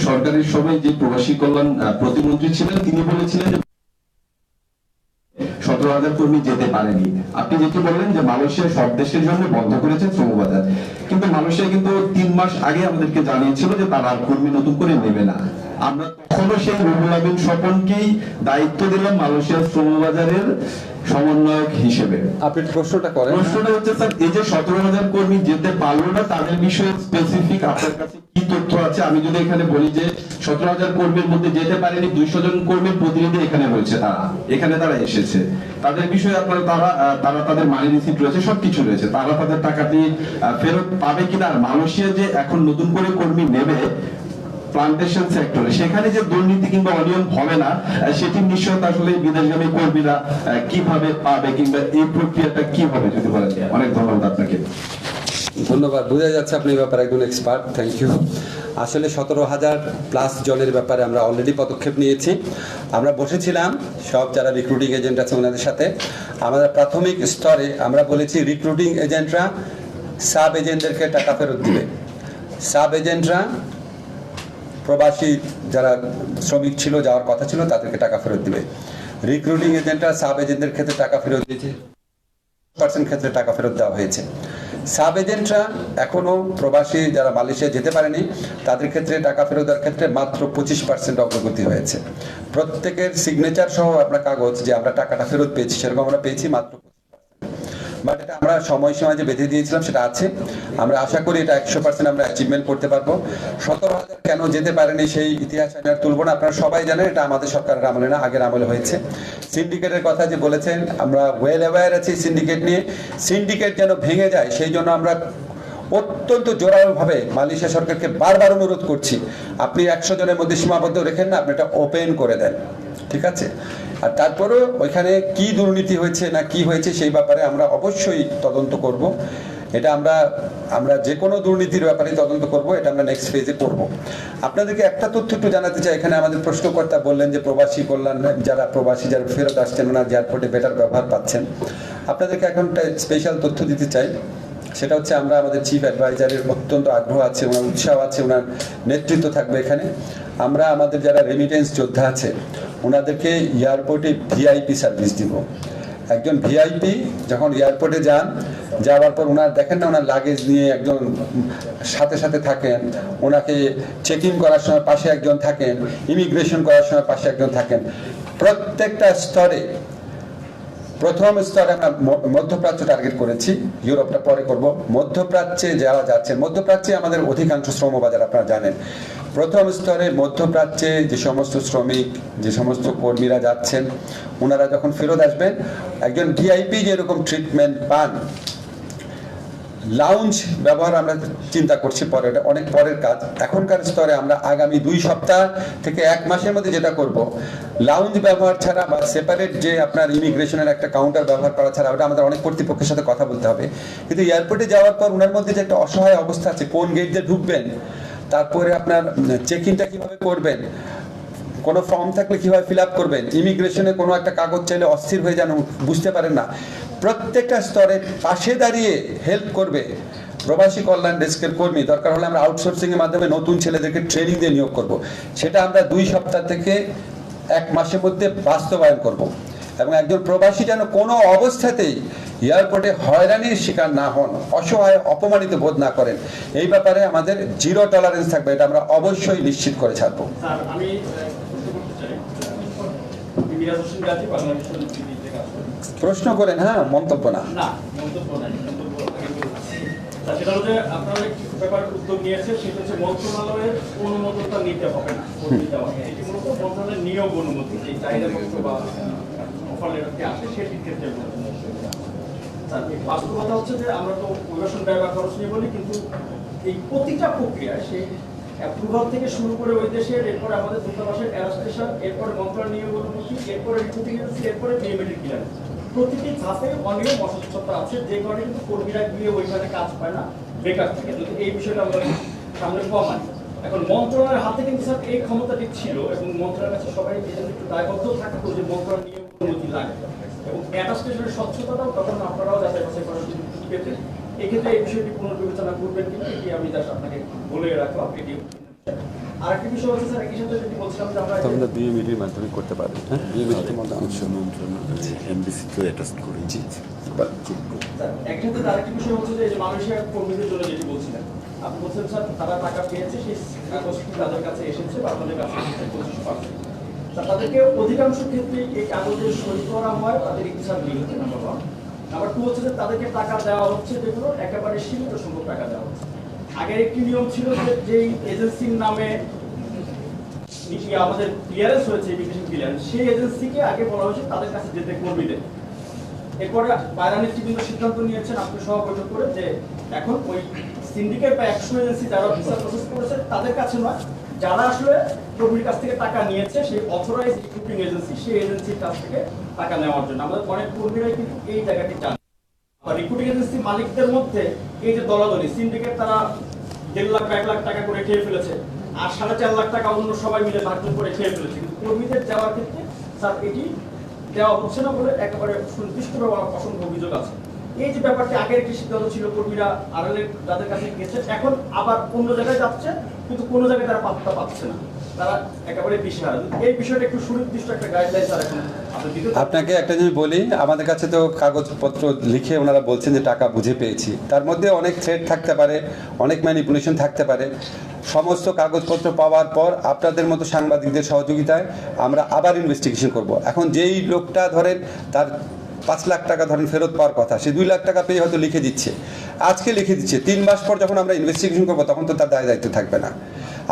সরকারের সময় যে প্রবাসী কল্যাণ প্রতিমন্ত্রী ছিলেন তিনি বলেছিলেন যে 17,000 কর্মী যেতে পারেনি। আপনি যেটি বললেন যে মালয়েশিয়া সব দেশের জন্য বন্ধ করেছে শ্রমবাজার, কিন্তু মালয়েশিয়া কিন্তু 3 মাস আগে আমাদেরকে জানিয়েছিল যে তারা আর কর্মী নতুন করে নেবে না। আমরা তখনও সেই রুহুল আমিন স্বপনকেই দায়িত্ব দিলাম মালয়েশিয়ার শ্রমবাজারের সমন্বয়ক হিসেবে। আপনি প্রশ্নটা করেন। প্রশ্নটা হচ্ছে স্যার, এই যে 17,000 কর্মী যেতে পারলো না, তাদের বিষয়ে স্পেসিফিক আপনার কাছে কি তথ্য আছে? আমি যদি এখানে বলি যে 17,000 কর্মীর মধ্যে যেতে পারেনি 200 জন কর্মীর প্রতিনিধি এখানে রয়েছে, তারা এসেছে, তাদের বিষয়ে আপনার তারা তাদের মানি রিসিপ্ট রয়েছে, সবকিছু রয়েছে, তারা তাদের টাকাটি ফেরত পাবে কিনা? আর মালয়েশিয়া যে এখন নতুন করে কর্মী নেবে প্লান্টেশন সেক্টরে, সেখানে যে দুর্নীতি কিংবা অনিয়ম হবে না সেটি নিশ্চয়তা আসলে বিদেশগামী কর্মীরা কিভাবে পাবে, কিংবা এই প্রক্রিয়াটা কি হবে যদি বলেন। অনেক ধন্যবাদ আপনাকে। ধন্যবাদ, বোঝা যাচ্ছে আপনি এই ব্যাপারে একজন এক্সপার্ট, থ্যাংক ইউ। আসলে 17,000+ জনের ব্যাপারে আমরা অলরেডি পদক্ষেপ নিয়েছি। আমরা বসেছিলাম সব যারা রিক্রুটিং এজেন্ট আছে ওনাদের সাথে। আমাদের প্রাথমিক স্তরে আমরা বলেছি রিক্রুটিং এজেন্টরা সাব এজেন্টদেরকে টাকা ফেরত দিবে, সাব এজেন্টরা প্রবাসী যারা শ্রমিক ছিল, যাওয়ার কথা ছিল, তাদেরকে টাকা ফেরত দিবে। রিক্রুটিং এজেন্টরা সাব এজেন্টদের ক্ষেত্রে টাকা ফেরত দিয়েছে, 10% ক্ষেত্রে টাকা ফেরত দেওয়া হয়েছে। সাব এজেন্টরা এখনো প্রবাসী যারা মালয়েশিয়া যেতে পারেনি তাদের ক্ষেত্রে টাকা ফেরত দেওয়ার ক্ষেত্রে মাত্র 25% অগ্রগতি হয়েছে। প্রত্যেকের সিগনেচার সহ আপনার কাগজ যে আমরা টাকাটা ফেরত পেয়েছি, সেরকম আমরা পেয়েছি মাত্র। বাট এটা আমরা সময় যে বেঁধে দিয়েছিলাম সেটা আছে। আমরা আশা করি এটা 100% আমরা অ্যাচিভমেন্ট করতে পারবো। 17,000 কেন যেতে পারেনি সেই ইতিহাস আমি আর তুলব না, আপনারা সবাই জানেন এটা আমাদের সরকারের আমলে না, আগের আমলে হয়েছে। সিন্ডিকেটের কথা যে বলেছেন, আমরা ওয়েল অ্যাওয়্যার আছি সিন্ডিকেট নিয়ে। সিন্ডিকেট যেন ভেঙে যায় সেই জন্য আমরা অত্যন্ত জোরালোভাবে মালয়েশিয়া সরকারকে বারবার অনুরোধ করছি, আপনি 100 জনের মধ্যে সীমাবদ্ধ রেখেন না, আপনি এটা ওপেন করে দেন, ঠিক আছে? আর তারপরেও ওইখানে কি দুর্নীতি হয়েছে না কি হয়েছে সেই ব্যাপারে আমরা অবশ্যই তদন্ত করব। এটা আমরা যে কোনো দুর্নীতির ব্যাপারে তদন্ত করব, এটা আমরা নেক্সট ফেজে করব। আপনাদেরকে একটা তথ্য একটু জানাতে চাই, এখানে আমাদের প্রশ্নকর্তা বললেন যে প্রবাসী কল্যাণ, যারা ফেরত আসছেন ওনার এয়ারপোর্টে বেটার ব্যবহার পাচ্ছেন। আপনাদেরকে এখন একটা স্পেশাল তথ্য দিতে চাই, সেটা হচ্ছে আমরা আমাদের চিফ অ্যাডভাইজারের অত্যন্ত আগ্রহ আছে, ওনার উৎসাহ আছে, ওনার নেতৃত্ব থাকবে এখানে। আমরা আমাদের যারা রেমিটেন্স যোদ্ধা আছে ওনাদেরকে এয়ারপোর্টে ভিআইপি সার্ভিস দিব। একজন ভিআইপি যখন এয়ারপোর্টে যাওয়ার পর ওনার দেখেন না, ওনার লাগেজ নিয়ে একজন সাথে থাকেন, ওনাকে চেক ইন করার সময় পাশে একজন থাকেন, ইমিগ্রেশন করার সময় পাশে একজন থাকেন। প্রত্যেকটা স্তরে, প্রথম স্তরে আমরা মধ্যপ্রাচ্য টার্গেট করেছি, ইউরোপটা পরে করব। মধ্যপ্রাচ্যে যারা যাচ্ছেন, মধ্যপ্রাচ্যে আমাদের অধিকাংশ শ্রমবাজার আপনারা জানেন। প্রথম স্তরে মধ্যপ্রাচ্যে যে সমস্ত শ্রমিক, যে সমস্ত কর্মীরা যাচ্ছেন, ওনারা যখন ফেরত আসবেন একজন ভিআইপি যেরকম ট্রিটমেন্ট পান, লাউঞ্জ ব্যবহার আমরা চিন্তা করছি পরে, এটা অনেক পরের কাজ। এখনকার স্তরে আমরা আগামী 2 সপ্তাহ থেকে 1 মাসের মধ্যে যেটা করব, লাউঞ্জ ব্যবহার ছাড়া বা সেপারেট যে আপনার ইমিগ্রেশনের একটা কাউন্টার ব্যবহার করা ছাড়া, ওটা আমাদের অনেক কর্তৃপক্ষের সাথে কথা বলতে হবে। কিন্তু এয়ারপোর্টে যাওয়ার পর ওনার মধ্যে যে একটা অসহায় অবস্থা আছে, কোন গেট দিয়ে ঢুকবেন, তারপরে আপনার চেক ইনটা কীভাবে করবেন, কোনো ফর্ম থাকলে কীভাবে ফিল আপ করবেন, ইমিগ্রেশনে কোনো একটা কাগজ চাইলে অস্থির হয়ে যান, বুঝতে পারেন না, প্রত্যেকটা স্তরে পাশে দাঁড়িয়ে হেল্প করবে প্রবাসী কল্যাণ ডেস্কের কর্মী। দরকার হলে আমরা আউটসোর্সিংয়ের মাধ্যমে নতুন ছেলেদেরকে ট্রেনিং দিয়ে নিয়োগ করব। সেটা আমরা 2 সপ্তাহ থেকে 1 মাসের মধ্যে বাস্তবায়ন করব। এবং একজন প্রবাসী যেন কোনো অবস্থাতেই এয়ারপোর্টে হয়রানির শিকার না হন, অসহায় অপমানিত বোধ না করেন, এই ব্যাপারে আমাদের 0 টলারেন্স থাকবে, এটা আমরা অবশ্যই নিশ্চিত করে ছাড়বো। প্রশ্ন করেন, হ্যাঁ, মন্তব্য না। সেটা হচ্ছে আপনারা ব্যাপার উদ্যোগ নিয়েছে, সেটা হচ্ছে মন্ত্রণালয়ের অনুমোদনটা নিতে হবে না, এটি মূলত মন্ত্রণালয়ের নিয়োগ অনুমতি, যে চাহিদাপত্র বা অফার লেটারটি আসে সেটির ক্ষেত্রে। বাস্তবতা হচ্ছে যে আমরা তো পরিবেশন ব্যয় বা খরচ নিয়ে বলি, কিন্তু এই প্রতিটা প্রক্রিয়ায় সেই অ্যাপ্রুভাল থেকে শুরু করে ওই দেশের, এরপরে আমাদের দূতাবাসের অ্যারেস্টেশন, এরপরে মন্ত্রণালয় নিয়োগ অনুমতি, এরপরে রিক্রুটিং এজেন্সি, এরপরে বিএমএডি ক্লিয়ারেন্স, প্রতিটি ধাপে অনিয়ম অসচ্ছতা আছে, যে কারণে কিন্তু কর্মীরা গিয়ে ওইখানে কাজ পায় না, বেকার থাকে। যদি এই বিষয়টা আমরা সামনে কমাই, এখন মন্ত্রণালয়ের হাতে কিন্তু স্যার এই ক্ষমতাটি ছিল, এবং মন্ত্রণালয়ের কাছে সবাই এই জন্য একটু দায়বদ্ধ থাকতো যে মন্ত্রণালয় নিয়োগ অনুমতি লাগে, এবং অ্যাটাস্টেশনের স্বচ্ছতাটাও তখন আপনারাও যাচাই বাছাই করার সুযোগ পেতেন। এক্ষেত্রে এই বিষয়টি পুনর্বিবেচনা করবেন কিন্তু, এটি আমি জাস্ট আপনাকে বলে রাখলাম। এটি আরেকটি বিষয় হচ্ছে স্যার, একই সাথে যদি বলছিলাম যে আমরা বিএমইডির মাধ্যমে করতে পারবেন, হ্যাঁ, বিএমইডির মাধ্যমে এমবিসি তো অ্যাটাচ করে। জি একসাথে আরেকটি বিষয় হচ্ছে যে মালয়েশিয়ার কর্মীদের জন্য যেটি বলছিলেন, আপনি বলছেন স্যার তারা টাকা পেয়েছে, সেই কাগজটি তাদের কাছে এসেছে বা আপনাদের কাছে এসেছে 25%। তো তাদেরকে অধিকাংশ ক্ষেত্রে এই কাগজে সই করা হয় তাদের ইচ্ছার বিরুদ্ধে নাম্বার 1। নাম্বার 2 হচ্ছে যে তাদেরকে টাকা দেওয়া হচ্ছে যেগুলো একেবারে সীমিত সংখ্যক টাকা দেওয়া হচ্ছে। আগের একটি নিয়ম ছিল যে যেই এজেন্সির নামে আমাদের ক্লিয়ারেন্স হয়েছে, ইমিগ্রেশন ক্লিয়ারেন্স, সেই এজেন্সিকে আগে বলা হয়েছে তাদের কাছে যেতে কর্মীদের। এরপরে বাইরা নেতৃবৃন্দ সিদ্ধান্ত নিয়েছেন আপনি সহ বৈঠক করে যে এখন ওই সিন্ডিকেট বা 100 এজেন্সি যারা ভিসা প্রসেস করেছে তাদের কাছে নয়, যারা আসলে কর্মীর কাছ থেকে টাকা নিয়েছে সেই অথরাইজ রিক্রুটিং এজেন্সি, সেই এজেন্সির কাছ থেকে টাকা নেওয়ার জন্য আমাদের অনেক কর্মীরাই কিন্তু এই জায়গাটি চান। রিক্রুটিং এজেন্সি মালিকদের মধ্যে এই যে দলাদলি সিন্ডিকেট, তারা 1.5 লাখ 1 লাখ টাকা করে খেয়ে ফেলেছে, আর 4.5 লাখ টাকা অন্য সবাই মিলে ভাগ করে খেয়ে ফেলেছে। কিন্তু কর্মীদের দেওয়ার ক্ষেত্রে স্যার এটি দেওয়া হচ্ছে না বলে একেবারে সুনির্দিষ্টভাবে অসংখ্য অভিযোগ আছে। এই যে ব্যাপারটি আগের একটি সিদ্ধান্ত ছিল কর্মীরা আড়ালে যাদের কাছে গেছে, এখন আবার অন্য জায়গায় যাচ্ছে কিন্তু কোনো জায়গায় তারা পাত্তা পাচ্ছে না, তারা একেবারে দিশেহারা। এই বিষয়টা একটু সুনির্দিষ্ট একটা গাইডলাইন স্যার এখন আপনি দিতে। আপনাকে একটা জিনিস বলি, আমাদের কাছে তো কাগজপত্র লিখে ওনারা বলছেন যে টাকা বুঝে পেয়েছি, তার মধ্যে অনেক থ্রেড থাকতে পারে, অনেক ম্যানিপুলেশন থাকতে পারে। সমস্ত কাগজপত্র পাওয়ার পর আপনাদের মতো সাংবাদিকদের সহযোগিতায় আমরা আবার ইনভেস্টিগেশন করব। এখন যেই লোকটা ধরেন তার 5 লাখ টাকা ধরেন ফেরত পাওয়ার কথা, সে 2 লাখ টাকা পেয়ে হয়তো লিখে দিচ্ছে, আজকে লিখে দিচ্ছে, 3 মাস পর যখন আমরা ইনভেস্টিগেশন করবো তখন তো তার দায় দায়িত্ব থাকবে না।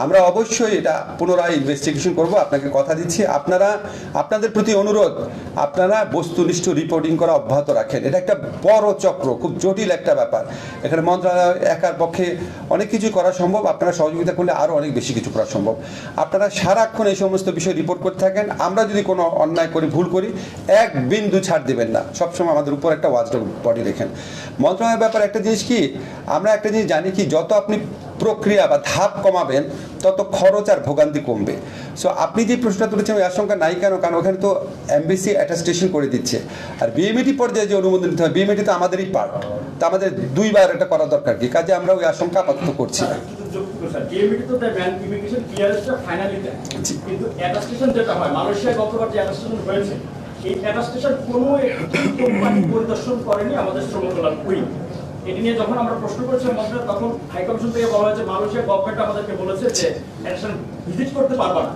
আমরা অবশ্যই এটা পুনরায় ইনভেস্টিগেশন করব, আপনাকে কথা দিচ্ছি। আপনাদের প্রতি অনুরোধ, আপনারা বস্তুনিষ্ঠ রিপোর্টিং করা অব্যাহত রাখেন। এটা একটা বড় চক্র, খুব জটিল একটা ব্যাপার। এখানে মন্ত্রণালয় একার পক্ষে অনেক কিছু করা সম্ভব, আপনারা সহযোগিতা করলে আরও অনেক বেশি কিছু করা সম্ভব। আপনারা সারাক্ষণ এই সমস্ত বিষয় রিপোর্ট করতে থাকেন। আমরা যদি কোনো অন্যায় করি, ভুল করি, 1 বিন্দু ছাড় দেবেন না, সবসময় আমাদের উপর একটা ওয়াচডগ বডি রেখেন। মন্ত্রণালয়ের ব্যাপারে একটা জিনিস কি, আমরা একটা জিনিস জানি কি, যত আপনি প্রক্রিয়া বা ধাপ কমাবেন তত খরচ আর ভোগান্তি কমবে। সো আপনি যে প্রশ্নটা তুলেছেন ওই আশঙ্কা নাই কেন, কারণ ওখানে তো এমবিসি অ্যাটাস্টেশন করে দিচ্ছে। আর বিএমইটি পর্যায়ে যে অনুমোদন দিতে হয়, বিএমইটি তো আমাদেরই পার্ট, তা আমাদের 2 বার এটা করা দরকার কি, কাজে আমরা ওই আশঙ্কা আপাতত করছি না। কিন্তু অ্যাটাস্টেশন যেটা হয়, মালয়েশিয়ায় গতবার যে অ্যাটাস্টেশন হয়েছে, এই অ্যাটাস্টেশন কোনো একটি কোম্পানি পরিদর্শন করেনি আমাদের শ্রম কল্যাণ উইং। এটি নিয়ে যখন আমরা প্রশ্ন করেছিলাম তখন হাই কমিশন থেকে বলা হয়েছে মালয়েশিয়া গভর্নমেন্ট আমাদেরকে বলেছে যে অ্যাটাস্টেশন ভিজিট করতে পারবা না,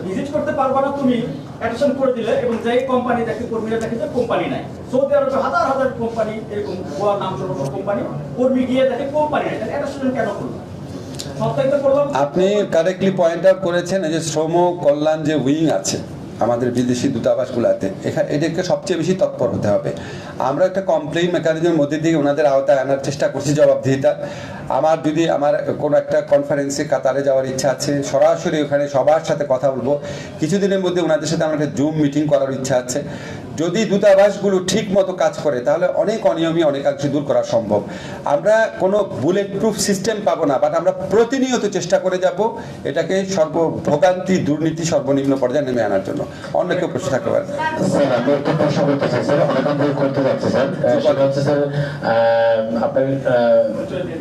ভিজিট করতে পারবা না, তুমি অ্যাটাস্টেশন করে দিলে এবং যেই কোম্পানি দেখে কর্মীরা দেখে যে কোম্পানি নাই। সৌদি আরবে হাজার হাজার কোম্পানি এরকম গোয়ার নাম সর্বস্ব কোম্পানি, কর্মী গিয়ে দেখে কোম্পানি নাই, অ্যাটাস্টেশন কেন করলো? আপনি কারেক্টলি পয়েন্ট আউট করেছেন, এই যে শ্রম কল্যাণ যে উইং আছে আমাদের বিদেশি দূতাবাসগুলোতে, এদেরকে সবচেয়ে বেশি তৎপর হতে হবে। আমরা একটা কমপ্লেইন মেকানিজমের মধ্যে দিয়ে ওনাদের আওতায় আনার চেষ্টা করছি জবাবদিহিতা। আমার কোনো একটা কনফারেন্সে কাতারে যাওয়ার ইচ্ছা আছে, সরাসরি ওখানে সবার সাথে কথা বলবো। কিছুদিনের মধ্যে ওনাদের সাথে আমার একটা জুম মিটিং করার ইচ্ছা আছে। যদি দূতাবাসগুলো ঠিক মতো কাজ করে তাহলে অনেক অনিয়মই অনেকাংশে দূর করা সম্ভব। আমরা কোনো বুলেট প্রুফ সিস্টেম পাবো না, বাট আমরা প্রতিনিয়ত চেষ্টা করে যাব এটাকে ভোগান্তি দুর্নীতি সর্বনিম্ন পর্যায়ে নেমে আনার জন্য। অন্য কেউ প্রশ্ন থাকতে পারে। স্যার আমি একটা প্রশ্ন করতে চাই স্যার, অনেক ভুল করতে যাচ্ছে স্যার। সেটা হচ্ছে স্যার আপনার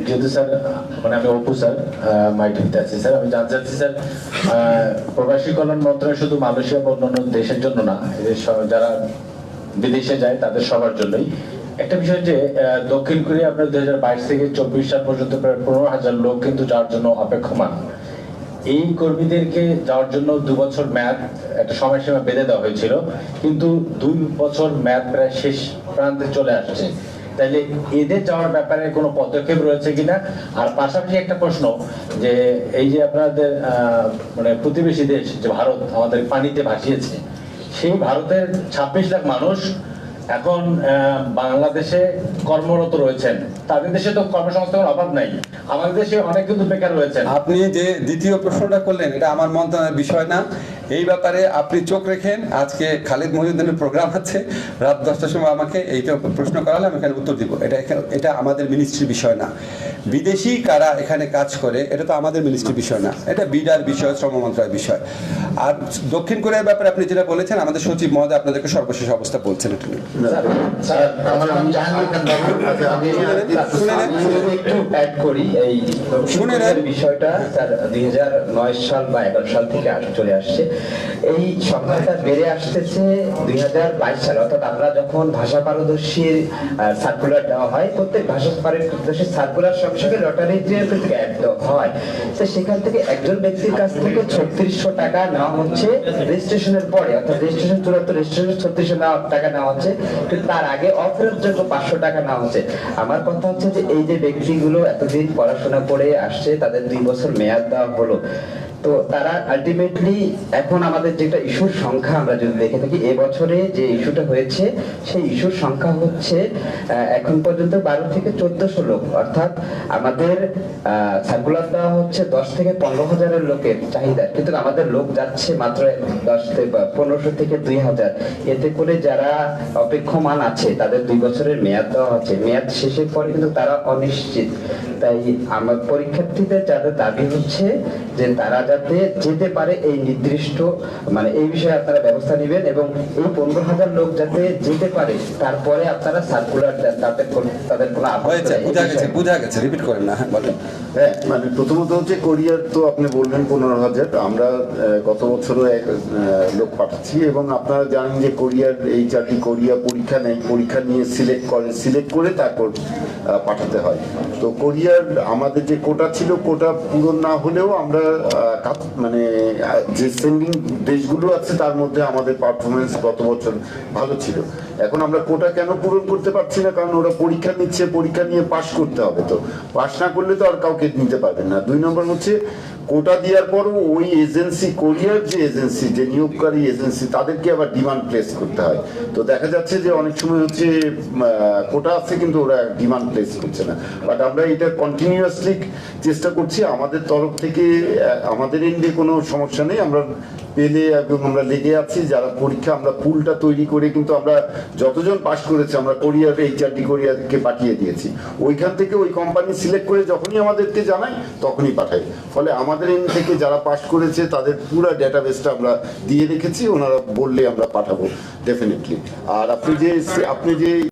যেহেতু স্যার মানে আমি অপু স্যার মাইটিভিতে আছি স্যার, আমি জানতে চাচ্ছি স্যার প্রবাসী কল্যাণ মন্ত্রণালয় শুধু মালয়েশিয়া বা অন্যান্য দেশের জন্য না, যারা বিদেশে যায় তাদের সবার জন্যই। একটা বিষয় যে দক্ষিণ কোরিয়া আপনার 2022 থেকে 24 সাল পর্যন্ত প্রায় 15,000 লোক কিন্তু যাওয়ার জন্য অপেক্ষমান। এই কর্মীদেরকে যাওয়ার জন্য 2 বছর মেয়াদ একটা সময়সীমা বেঁধে দেওয়া হয়েছিল, কিন্তু 2 বছর মেয়াদ প্রায় শেষ প্রান্তে চলে আসছে। তাইলে এদের যাওয়ার ব্যাপারে কোনো পদক্ষেপ রয়েছে কিনা? আর পাশাপাশি একটা প্রশ্ন যে এই যে আপনাদের মানে প্রতিবেশী দেশ যে ভারত আমাদের পানিতে ভাসিয়েছে, সেই ভারতের 26 লাখ মানুষ এখন বাংলাদেশে কর্মরত রয়েছেন, তাদের দেশে তো কর্মসংস্থানের অভাব নাই, আমাদের দেশে অনেক কিন্তু বেকার রয়েছেন। আপনি যে দ্বিতীয় প্রশ্নটা করলেন এটা আমার মন্ত্রণালয়ের বিষয় না, এই ব্যাপারে আপনি চোখ রেখেন। আজকে খালিদ মহিউদ্দিনের প্রোগ্রাম আছে রাত 10টার সময়, আমাকে এইটা প্রশ্ন করালে আমি এখানে উত্তর দিব। এটা আমাদের মিনিস্ট্রির বিষয় না। বিদেশি কারা এখানে কাজ করে এটা তো আমাদের মিনিস্ট্রির বিষয় না, এটা বিডার বিষয়, শ্রম মন্ত্রণালয়ের বিষয়। আর দক্ষিণ কোরিয়ার ব্যাপারে আপনি যেটা বলেছেন, আমাদের সচিব মহোদয় আপনাদেরকে সর্বশেষ অবস্থা বলছেন এটা নিয়ে। স্যার আমার আমি জাহাঙ্গীর খান বাবু, আমি শুনে নেন। আমি যদি একটু অ্যাড করি এই শুনে নেন। বিষয়টা স্যার 2009 সাল বা 11 সাল থেকে চলে আসছে। এই সংখ্যাটা বেড়ে আসতেছে 2022 সালে, অর্থাৎ আমরা যখন ভাষা পারদর্শীর সার্কুলার দেওয়া হয়, প্রত্যেক ভাষা পারদর্শীর সার্কুলার সঙ্গে লটারির যে অ্যাড দেওয়া হয়, তো সেখান থেকে একজন ব্যক্তির কাছ থেকে 3600 টাকা নেওয়া হচ্ছে রেজিস্ট্রেশনের পরে, অর্থাৎ রেজিস্ট্রেশন চূড়ান্ত রেজিস্ট্রেশন 3600 টাকা নেওয়া হচ্ছে, কিন্তু তার আগে অফেরতযোগ্য 500 টাকা নেওয়া হচ্ছে। আমার কথা হচ্ছে যে এই যে ব্যক্তিগুলো এতদিন পড়াশোনা করে আসছে, তাদের 2 বছর মেয়াদ দেওয়া হলো, তো তারা আলটিমেটলি এখন আমাদের যেটা ইস্যুর সংখ্যা আমরা যদি দেখে থাকি, এবছরে যে ইস্যুটা হয়েছে সেই ইস্যুর সংখ্যা হচ্ছে এখন পর্যন্ত 12 থেকে 1400 লোক, অর্থাৎ আমাদের সার্কুলার দেওয়া হচ্ছে 10 থেকে 15 হাজারের লোকের চাহিদা, কিন্তু আমাদের লোক যাচ্ছে মাত্র 10 থেকে 1500 থেকে 2000। এতে করে যারা অপেক্ষমান আছে তাদের 2 বছরের মেয়াদ দেওয়া হচ্ছে, মেয়াদ শেষের পরে কিন্তু তারা অনিশ্চিত। তাই আমার পরীক্ষার্থীদের যাদের দাবি হচ্ছে যে তারা যাতে যেতে পারে এই নির্দিষ্ট, মানে এই বিষয়ে আপনারা ব্যবস্থা নেবেন এবং এই 15,000 লোক যাতে যেতে পারে, তারপরে আপনারা সার্কুলার দেন, তাদের কোনো আপত্তি হয়েছে, নেই। বোঝা গেছে, রিপিট করেন না। হ্যাঁ, বলেন। হ্যাঁ, মানে প্রথমত হচ্ছে কোরিয়ার তো আপনি বললেন 15,000, আমরা গত বছরও এক লোক পাঠাচ্ছি এবং আপনারা জানেন যে কোরিয়ার এই 4টি কোরিয়া পরীক্ষা নেয়, পরীক্ষা নিয়ে সিলেক্ট করে তারপর পাঠাতে হয়। তো কোরিয়ার আমাদের যে কোটা ছিল, কোটা পূরণ না হলেও আমরা মানে যে সেন্ডিং দেশগুলো আছে তার মধ্যে আমাদের পারফরমেন্স গত বছর ভালো ছিল। এখন আমরা কোটা কেন পূরণ করতে পারছি না? কারণ ওরা পরীক্ষা নিচ্ছে, পরীক্ষা নিয়ে পাশ করতে হবে, তো পাশ না করলে তো আর কাউকে নিতে পারবেন না। 2 নম্বর হচ্ছে কোটা দেওয়ার পরও ওই এজেন্সি, কোরিয়ার যে এজেন্সি, যে নিয়োগকারী এজেন্সি, তাদেরকে আবার ডিমান্ড প্লেস করতে হয়। তো দেখা যাচ্ছে যে অনেক সময় হচ্ছে কোটা আছে কিন্তু ওরা ডিমান্ড প্লেস করছে না। বাট আমরা এটা কন্টিনিউয়াসলি চেষ্টা করছি আমাদের তরফ থেকে, আমাদের এন্ডে কোনো সমস্যা নেই, আমরা পেলে এবং আমরা লেগে আছি। যারা পরীক্ষা, আমরা পুলটা তৈরি করে কিন্তু আমরা যতজন পাশ করেছে আমরা কোরিয়ার এই 4টি কোরিয়াকে পাঠিয়ে দিয়েছি। ওইখান থেকে ওই কোম্পানি সিলেক্ট করে যখনই আমাদেরকে জানায় তখনই পাঠাই। ফলে আমাদের এন্ড থেকে যারা পাশ করেছে তাদের পুরো ডেটাবেসটা আমরা দিয়ে রেখেছি, ওনারা বললে আমরা পাঠাবো ডেফিনেটলি। আর আপনি যে